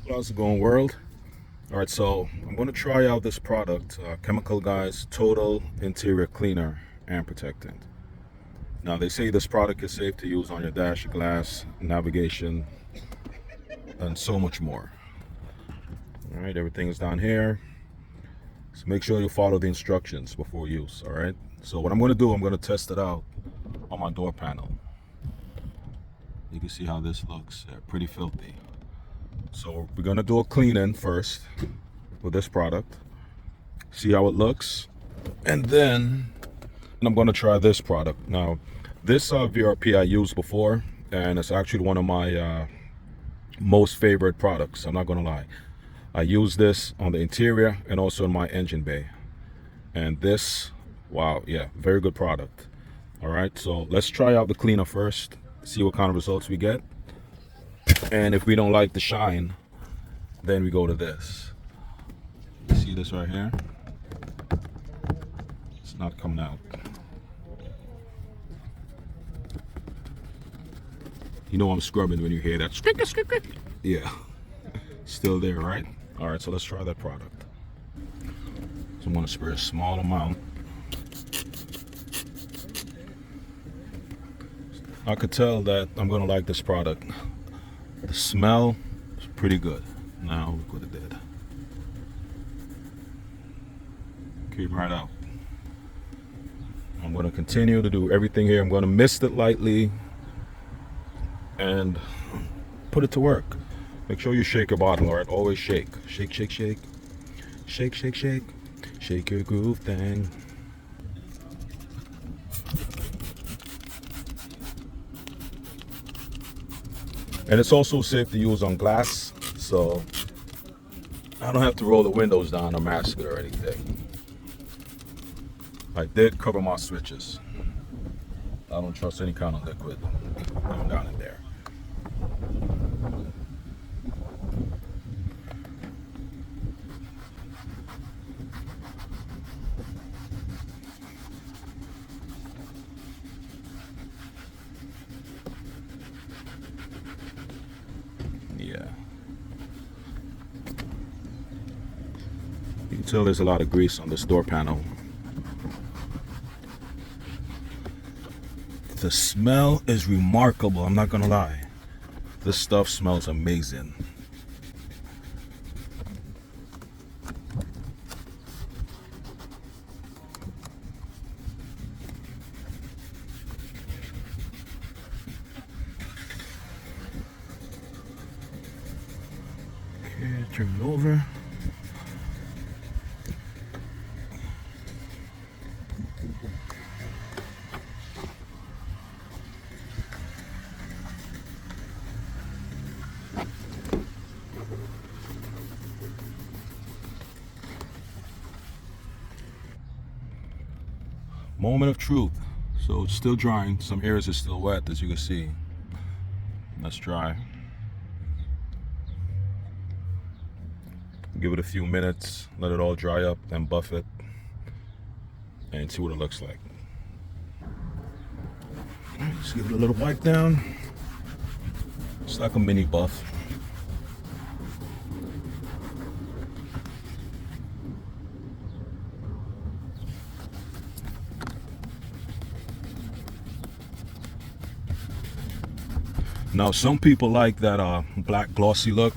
How's it going, world? All right, so I'm going to try out this product, Chemical Guys Total Interior Cleaner and Protectant. Now, they say this product is safe to use on your dash, glass, navigation, and so much more. All right, everything is down here. So make sure you follow the instructions before use, all right? So what I'm going to do, I'm going to test it out on my door panel. You can see how this looks. They're pretty filthy. So we're going to do a cleaning first with this product, see how it looks, and then I'm going to try this product. Now, this VRP I used before, and it's actually one of my most favorite products. I'm not going to lie. I use this on the interior and also in my engine bay. And this, wow, yeah, very good product. All right, so let's try out the cleaner first, see what kind of results we get. And if we don't like the shine, then we go to this. See this right here? It's not coming out. You know I'm scrubbing when you hear that. Yeah, still there, right? All right, so let's try that product. So I'm gonna spray a small amount. I could tell that I'm gonna like this product. The smell is pretty good. Now look what it did. Came right out. I'm gonna continue to do everything here. I'm gonna mist it lightly and put it to work. Make sure you shake your bottle, all right? Always shake. Shake, shake, shake. Shake, shake, shake. Shake your groove thing. And it's also safe to use on glass, so I don't have to roll the windows down or mask it or anything. I did cover my switches. I don't trust any kind of liquid going down in there. Yeah. You can tell there's a lot of grease on this door panel. The smell is remarkable, I'm not gonna lie. This stuff smells amazing. Okay, turn it over. Moment of truth. So it's still drying. Some areas are still wet, as you can see. Let's try. Give it a few minutes, let it all dry up, then buff it, and see what it looks like. Just give it a little wipe down. It's like a mini buff. Now, some people like that black glossy look.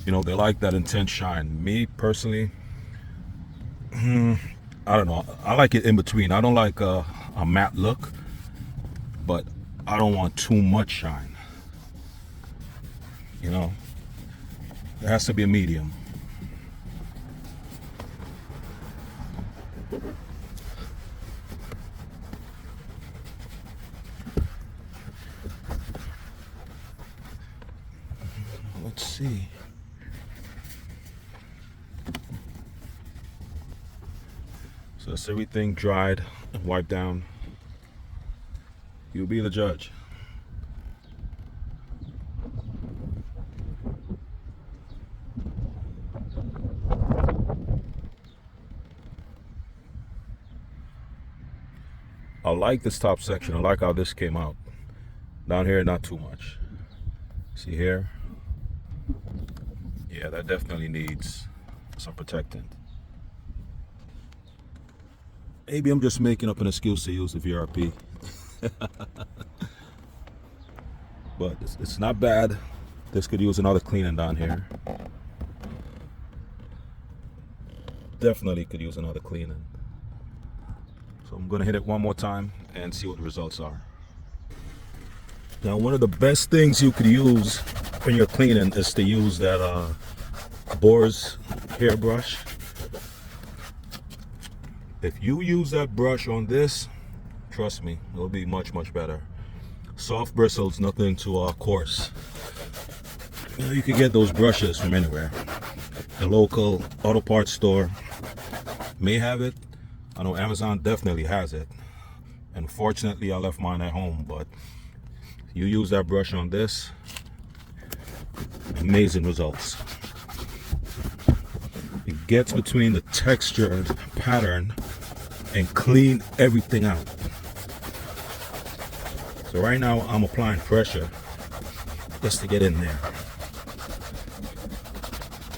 You know, they like that intense shine. Me, personally, I don't know. I like it in between. I don't like a matte look, but I don't want too much shine. You know, it has to be a medium. Let's see. So that's everything dried and wiped down. You'll be the judge. I like this top section. I like how this came out. Down here, not too much. See here? Yeah, that definitely needs some protectant. Maybe I'm just making up an excuse to use the VRP. But it's not bad. This could use another cleaning down here. Definitely could use another cleaning. So I'm gonna hit it one more time and see what the results are. Now, one of the best things you could use when you're cleaning is to use that Boar's hairbrush. If you use that brush on this, trust me, it'll be much, much better. Soft bristles, nothing too coarse. You know, you can get those brushes from anywhere. The local auto parts store may have it. I know Amazon definitely has it. Unfortunately, I left mine at home, but you use that brush on this, amazing results. It gets between the texture and pattern and clean everything out. So right now I'm applying pressure just to get in there.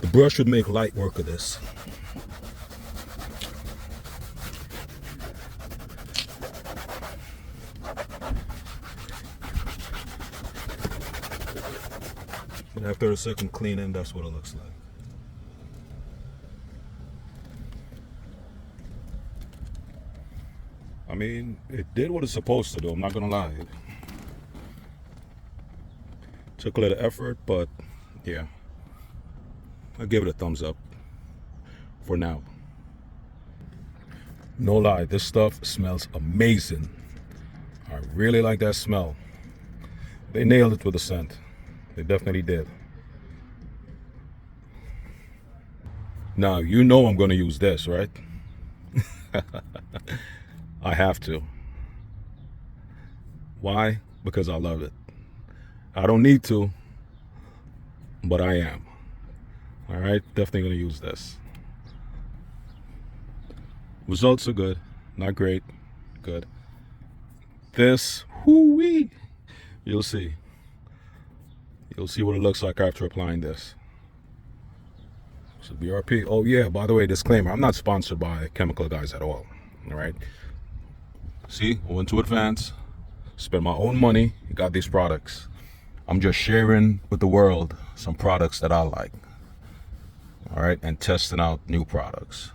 The brush would make light work of this. But after a second cleaning, that's what it looks like. I mean, it did what it's supposed to do, I'm not gonna lie. Took a little effort, but yeah, I'll give it a thumbs up for now. No lie, this stuff smells amazing. I really like that smell. They nailed it with the scent. They definitely did. Now, you know I'm gonna use this, right? I have to. Why? Because I love it. I don't need to, but I am. All right, definitely gonna use this. Results are good, not great, good. This, whoo-wee, you'll see. You'll see what it looks like after applying this. So VRP. Oh yeah, by the way, disclaimer, I'm not sponsored by Chemical Guys at all. All right. See, I went to Advance, spent my own money, got these products. I'm just sharing with the world some products that I like. All right, and testing out new products.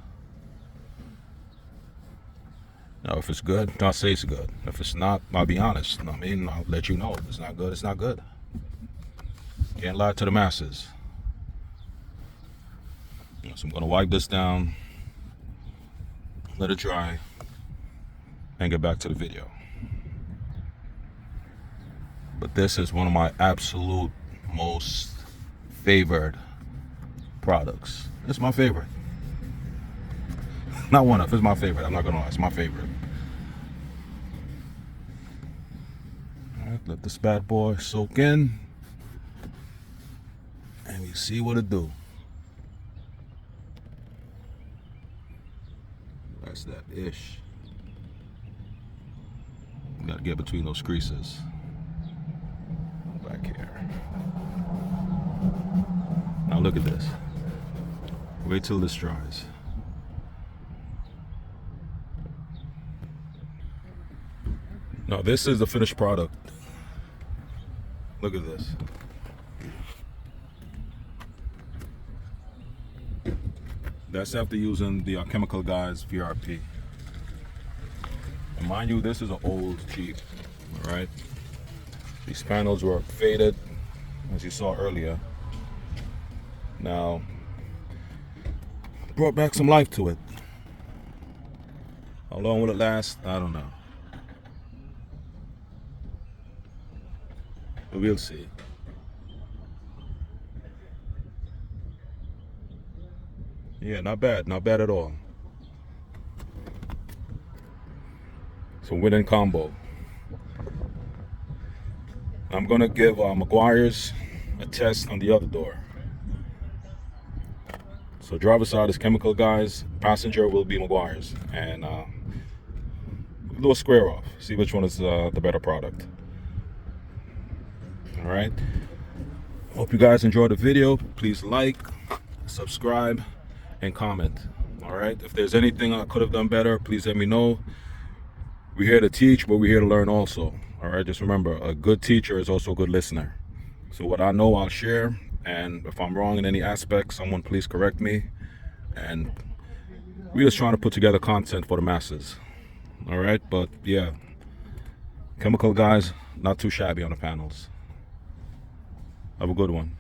Now, if it's good, I'll say it's good. If it's not, I'll be honest. I mean, I'll let you know. If it's not good, it's not good. Can't lie to the masses. So I'm gonna wipe this down, let it dry, and get back to the video. But this is one of my absolute most favored products. It's my favorite. Not one of, it's my favorite. I'm not gonna lie, it's my favorite. All right, let this bad boy soak in, and we see what it do. That's that ish. You gotta get between those creases. Back here. Now look at this. Wait till this dries. Now this is the finished product. Look at this. That's after using the Chemical Guys VRP. And mind you, this is an old Jeep, all right? These panels were faded, as you saw earlier. Now, brought back some life to it. How long will it last? I don't know. But we'll see. Yeah, not bad at all. So winning combo. I'm gonna give McGuire's a test on the other door. So driver's side is Chemical Guys, passenger will be McGuire's, and we'll do a square off. See which one is the better product. All right. Hope you guys enjoyed the video. Please like, subscribe, and comment. All right, if there's anything I could have done better, please let me know. We're here to teach, but we're here to learn also. All right, just remember, a good teacher is also a good listener. So what I know, I'll share, and if I'm wrong in any aspect, someone please correct me. And we're just trying to put together content for the masses. All right, but yeah, chemical guys, not too shabby on the panels. Have a good one.